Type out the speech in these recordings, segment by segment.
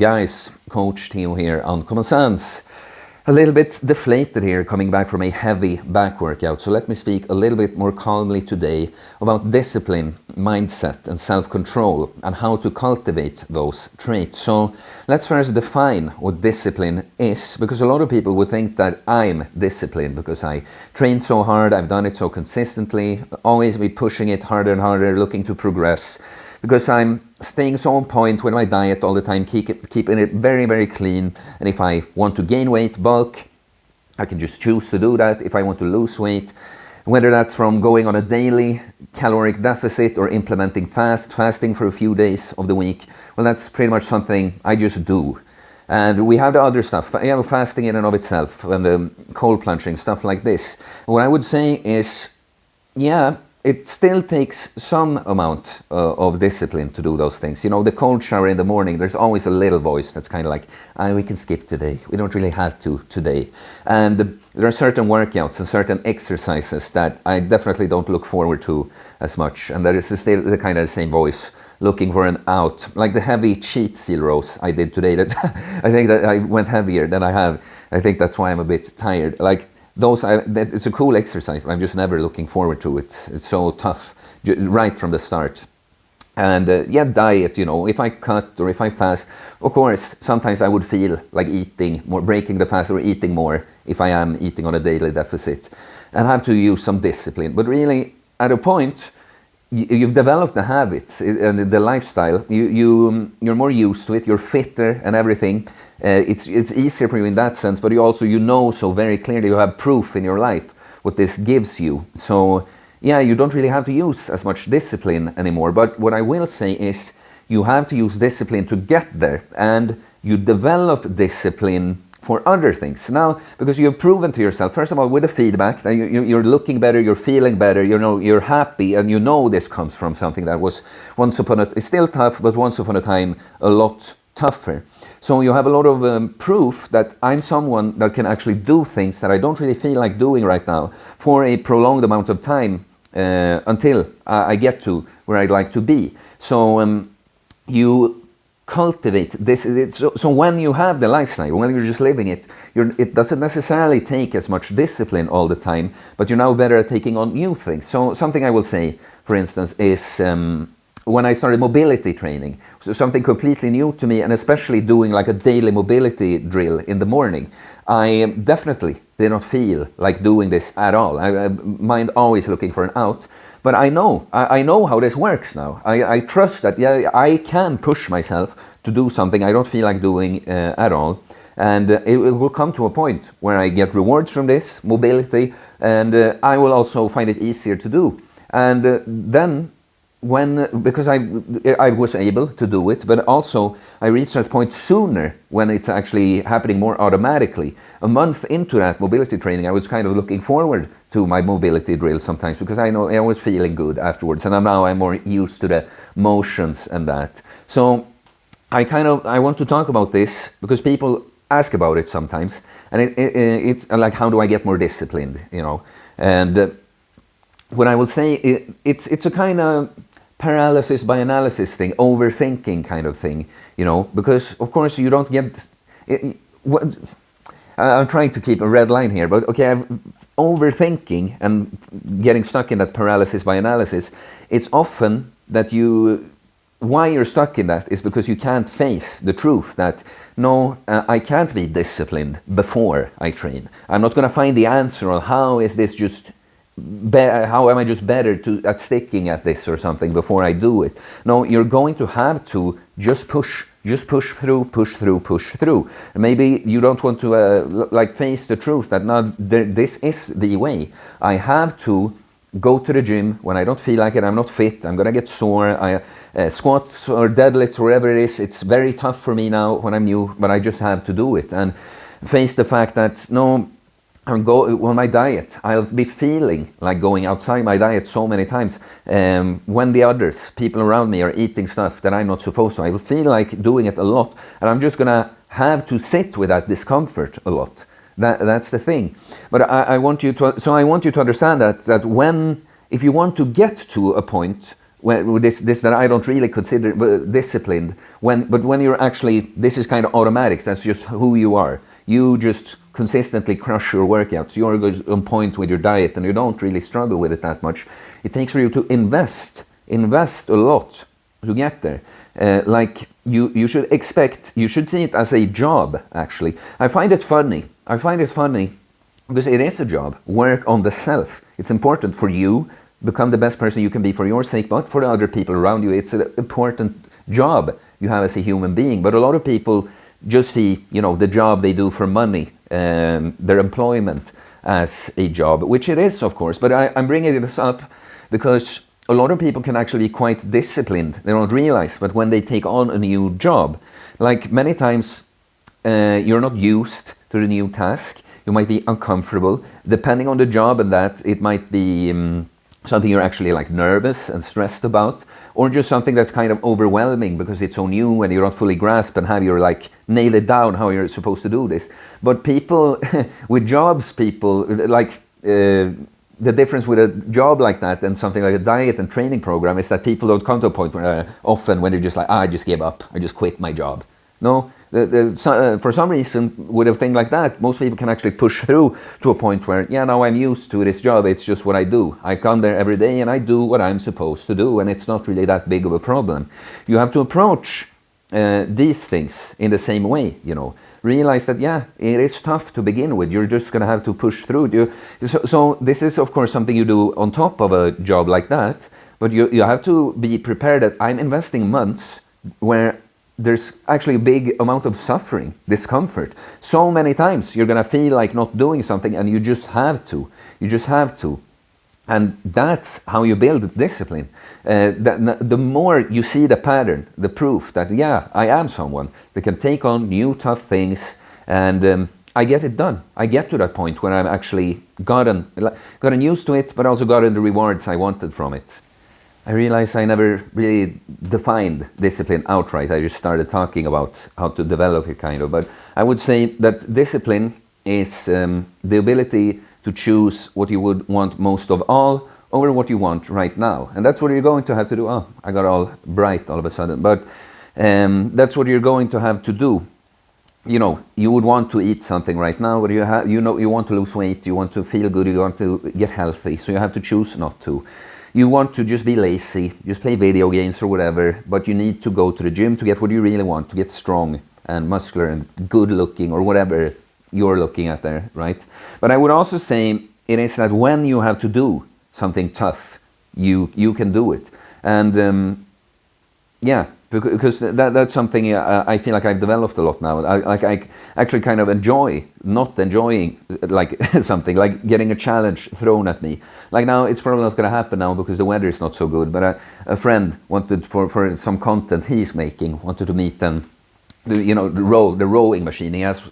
guys, Coach Theo here on Common Sense. A little bit deflated here coming back from a heavy back workout, so let me speak a little bit more calmly today about discipline, mindset and self-control and how to cultivate those traits. So let's first define what discipline is, because a lot of people would think that I'm disciplined because I train so hard, I've done it so consistently, always be pushing it harder and harder, looking to progress, because I'm staying so on point with my diet all the time, keeping it very, very clean. And if I want to gain weight, bulk, I can just choose to do that. If I want to lose weight, whether that's from going on a daily caloric deficit or implementing fasting for a few days of the week, well, that's pretty much something I just do. And we have the other stuff, fasting in and of itself, and the cold plunging, stuff like this. What I would say is, it still takes some amount of discipline to do those things. You know, the cold shower in the morning, there's always a little voice that's kind of like, we can skip today. We don't really have to today. And there are certain workouts and certain exercises that I definitely don't look forward to as much. And there is still the kind of same voice looking for an out. Like the heavy cheat seal rows I did today. That I think that I went heavier than I have. I think that's why I'm a bit tired. Like, it's a cool exercise, but I'm just never looking forward to it. It's so tough, right from the start. And diet, you know, if I cut or if I fast, of course, sometimes I would feel like eating more, breaking the fast or eating more if I am eating on a daily deficit, and have to use some discipline. But really, at a point, you've developed the habits and the lifestyle. You're more used to it. You're fitter and everything. It's easier for you in that sense. But you know so very clearly. You have proof in your life what this gives you. So you don't really have to use as much discipline anymore. But what I will say is you have to use discipline to get there, and you develop discipline for other things. Now, because you've proven to yourself, first of all, with the feedback, that you're looking better, you're feeling better, you know, you're happy, and you know this comes from something that was it's still tough, but once upon a time, a lot tougher. So you have a lot of proof that I'm someone that can actually do things that I don't really feel like doing right now for a prolonged amount of time until I get to where I'd like to be. So you cultivate this. So when you have the lifestyle, when you're just living it, it doesn't necessarily take as much discipline all the time, but you're now better at taking on new things. So something I will say, for instance, is when I started mobility training, so something completely new to me, and especially doing like a daily mobility drill in the morning, I definitely did not feel like doing this at all. I mind always looking for an out. But I know how this works now. I trust that I can push myself to do something I don't feel like doing at all. And it will come to a point where I get rewards from this mobility, and I will also find it easier to do. And then because I was able to do it, but also I reached that point sooner when it's actually happening more automatically. A month into that mobility training, I was kind of looking forward to my mobility drill sometimes, because I know I was feeling good afterwards, and now I'm more used to the motions and that. So I want to talk about this because people ask about it sometimes, and it's like, how do I get more disciplined, you know? And what I will say, it's a kind of paralysis by analysis thing, overthinking kind of thing, you know, because of course you don't get I'm trying to keep a red line here, but okay, overthinking and getting stuck in that paralysis by analysis, it's often that why you're stuck in that is because you can't face the truth that, no, I can't be disciplined before I train. I'm not going to find the answer on how is this just how am I just better at sticking at this or something before I do it. No, you're going to have to just push through. And maybe you don't want to face the truth that this is the way. I have to go to the gym when I don't feel like it. I'm not fit. I'm gonna get sore. Squats or deadlifts, whatever it is, it's very tough for me now when I'm new, but I just have to do it and face the fact that on my diet, I'll be feeling like going outside my diet so many times when the people around me are eating stuff that I'm not supposed to. I will feel like doing it a lot, and I'm just gonna have to sit with that discomfort a lot. That's the thing. But I want you to understand that if you want to get to a point when this that I don't really consider disciplined. But when you're actually, this is kind of automatic. That's just who you are. You just consistently crush your workouts. You're on point with your diet, and you don't really struggle with it that much. It takes for you to invest a lot to get there. Like you should expect, you should see it as a job. Actually, I find it funny because it is a job. Work on the self. It's important for you. Become the best person you can be for your sake, but for the other people around you, it's an important job you have as a human being. But a lot of people just see, the job they do for money, their employment as a job, which it is, of course. But I'm bringing this up because a lot of people can actually be quite disciplined. They don't realize, but when they take on a new job, like many times, you're not used to the new task. You might be uncomfortable. Depending on the job and that, it might be something you're actually like nervous and stressed about, or just something that's kind of overwhelming because it's so new and you don't fully grasp and have your like nail it down how you're supposed to do this. But people with jobs, like the difference with a job like that and something like a diet and training program is that people don't come to a point where often when they're just like, I just gave up, I just quit my job. No, for some reason, with a thing like that, most people can actually push through to a point where, now I'm used to this job, it's just what I do. I come there every day and I do what I'm supposed to do, and it's not really that big of a problem. You have to approach these things in the same way, Realize that, it is tough to begin with. You're just going to have to push through. So this is, of course, something you do on top of a job like that, but you have to be prepared that I'm investing months where there's actually a big amount of suffering, discomfort. So many times you're going to feel like not doing something and you just have to. And that's how you build discipline. The more you see the pattern, the proof that, I am someone that can take on new tough things, and I get it done. I get to that point where I've actually gotten used to it, but also gotten the rewards I wanted from it. I realized I never really defined discipline outright. I just started talking about how to develop it, kind of. But I would say that discipline is the ability to choose what you would want most of all over what you want right now. And that's what you're going to have to do. Oh, I got all bright all of a sudden. But that's what you're going to have to do. You would want to eat something right now, but you want to lose weight, you want to feel good, you want to get healthy. So you have to choose not to. You want to just be lazy, just play video games or whatever, but you need to go to the gym to get what you really want, to get strong and muscular and good looking or whatever you're looking at there, right? But I would also say it is that when you have to do something tough, you can do it. And because that's something I feel like I've developed a lot now. I actually kind of enjoy not enjoying like something, like getting a challenge thrown at me. Like now, it's probably not going to happen now because the weather is not so good. But a friend wanted for some content he's making, wanted to meet them. The rowing machine. He has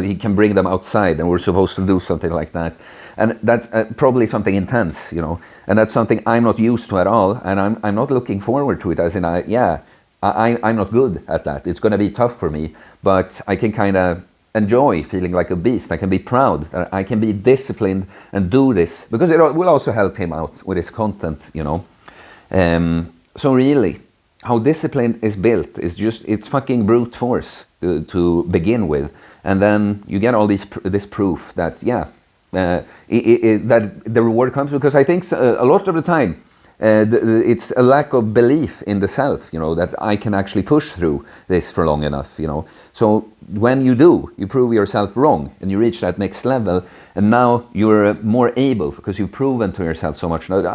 he can bring them outside, and we're supposed to do something like that. And that's probably something intense, and that's something I'm not used to at all, and I'm not looking forward to it. As in, I'm not good at that. It's going to be tough for me, but I can kind of enjoy feeling like a beast. I can be proud that I can be disciplined and do this because it will also help him out with his content, So really, how discipline is built is it's fucking brute force to begin with, and then you get all this proof that that the reward comes, because I think a lot of the time it's a lack of belief in the self, that I can actually push through this for long enough, So when you do, you prove yourself wrong and you reach that next level, and now you're more able because you've proven to yourself so much now that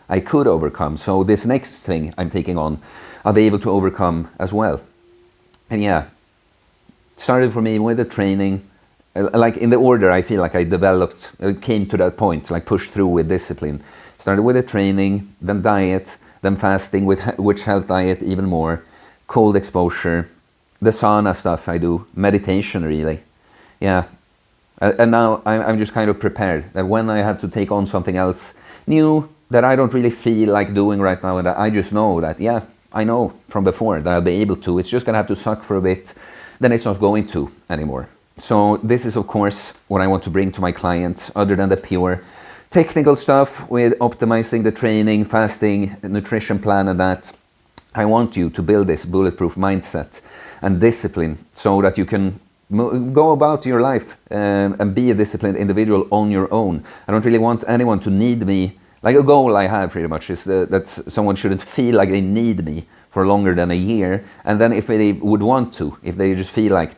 I could overcome. So this next thing I'm taking on, I'll be able to overcome as well. And started for me with the training, like in the order I feel like I developed, came to that point, like pushed through with discipline. Started with the training, then diet, then fasting, which helped diet even more, cold exposure, the sauna stuff I do, meditation really. And now I'm just kind of prepared that when I have to take on something else new that I don't really feel like doing right now, and I just know that, I know from before that I'll be able to. It's just going to have to suck for a bit, then it's not going to anymore. So this is, of course, what I want to bring to my clients, other than the pure technical stuff with optimizing the training, fasting, nutrition plan and that. I want you to build this bulletproof mindset and discipline so that you can go about your life and be a disciplined individual on your own. I don't really want anyone to need me. Like a goal I have pretty much is that someone shouldn't feel like they need me for longer than a year. And then if they would want to, if they just feel like,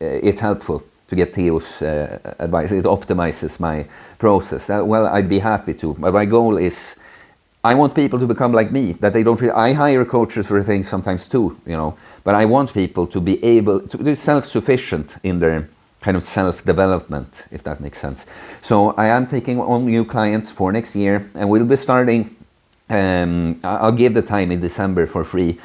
it's helpful to get Theo's advice, it optimizes my process, well, I'd be happy to. But my goal is, I want people to become like me, that they don't really, I hire coaches for things sometimes too, but I want people to be able to be self-sufficient in their kind of self-development, if that makes sense. So I am taking on new clients for next year, and we'll be starting, I'll give the time in December for free.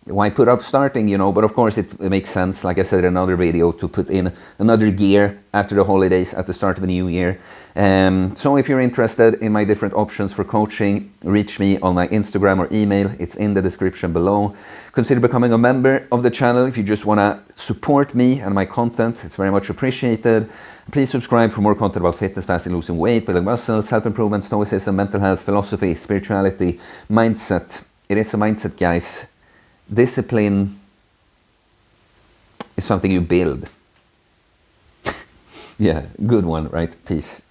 Why put up starting, but of course it makes sense, like I said in another video, to put in another gear after the holidays at the start of the new year. So if you're interested in my different options for coaching, reach me on my Instagram or email. It's in the description below. Consider becoming a member of the channel if you just want to support me and my content. It's very much appreciated. Please subscribe for more content about fitness, fasting, losing weight, building muscles, self-improvement, stoicism, mental health, philosophy, spirituality, mindset. It is a mindset, guys. Discipline is something you build. Yeah, good one, right? Peace.